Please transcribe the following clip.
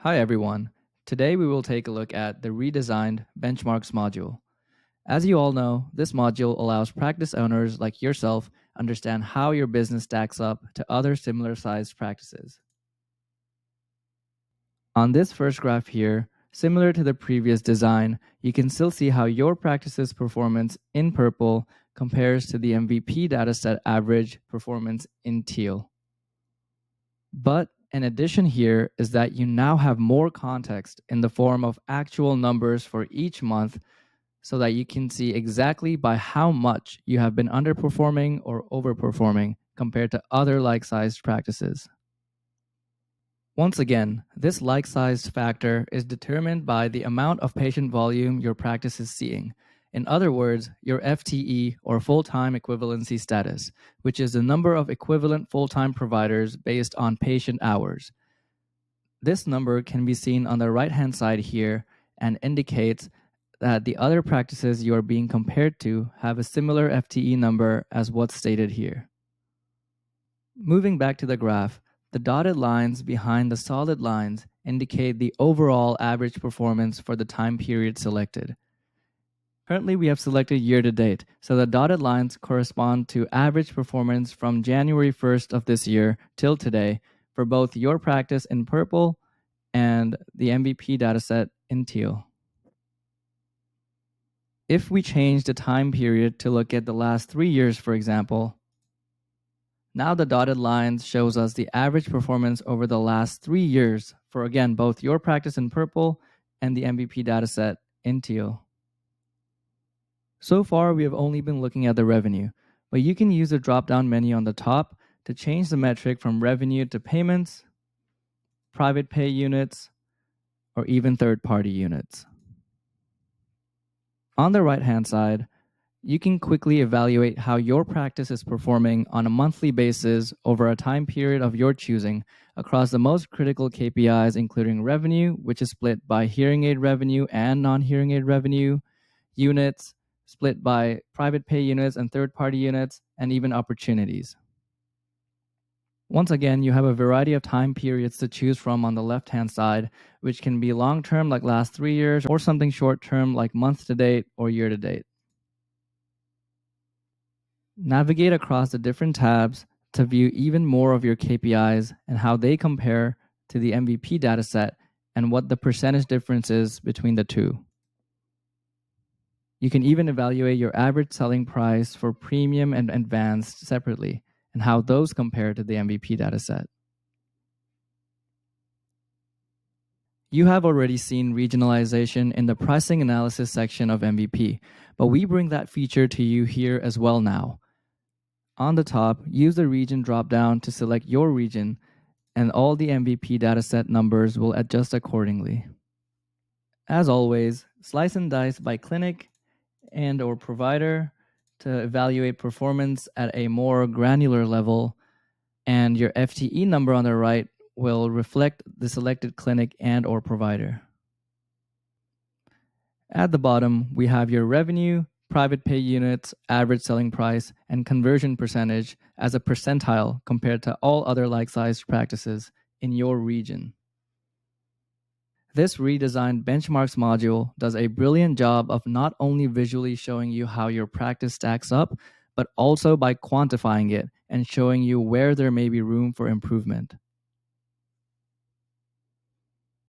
Hi everyone. Today we will take a look at the redesigned benchmarks module. As you all know, this module allows practice owners like yourself understand how your business stacks up to other similar sized practices. On this first graph here, similar to the previous design, you can still see how your practice's performance in purple compares to the MVP dataset average performance in teal. But an addition here is that you now have more context in the form of actual numbers for each month so that you can see exactly by how much you have been underperforming or overperforming compared to other like-sized practices. Once again, this like-sized factor is determined by the amount of patient volume your practice is seeing. In other words, your FTE or full-time equivalency status, which is the number of equivalent full-time providers based on patient hours. This number can be seen on the right-hand side here and indicates that the other practices you are being compared to have a similar FTE number as what's stated here. Moving back to the graph, the dotted lines behind the solid lines indicate the overall average performance for the time period selected. Currently, we have selected year to date, so the dotted lines correspond to average performance from January 1st of this year till today for both your practice in purple and the MVP dataset in teal. If we change the time period to look at the last 3 years, for example, now the dotted lines shows us the average performance over the last 3 years for, again, both your practice in purple and the MVP dataset in teal. So far, we have only been looking at the revenue, but you can use the drop-down menu on the top to change the metric from revenue to payments, private pay units, or even third-party units. On the right-hand side, you can quickly evaluate how your practice is performing on a monthly basis over a time period of your choosing across the most critical KPIs, including revenue, which is split by hearing aid revenue and non-hearing aid revenue, units, split by private pay units and third-party units, and even opportunities. Once again, you have a variety of time periods to choose from on the left-hand side, which can be long-term like last 3 years or something short-term like month to date or year to date. Navigate across the different tabs to view even more of your KPIs and how they compare to the MVP dataset and what the percentage difference is between the two. You can even evaluate your average selling price for premium and advanced separately and how those compare to the MVP dataset. You have already seen regionalization in the pricing analysis section of MVP, but we bring that feature to you here as well now. On the top, use the region dropdown to select your region, and all the MVP dataset numbers will adjust accordingly. As always, slice and dice by clinic and/or provider to evaluate performance at a more granular level, and your FTE number on the right will reflect the selected clinic and/or provider. At the bottom, we have your revenue, private pay units, average selling price, and conversion percentage as a percentile compared to all other like-sized practices in your region. This redesigned benchmarks module does a brilliant job of not only visually showing you how your practice stacks up, but also by quantifying it and showing you where there may be room for improvement.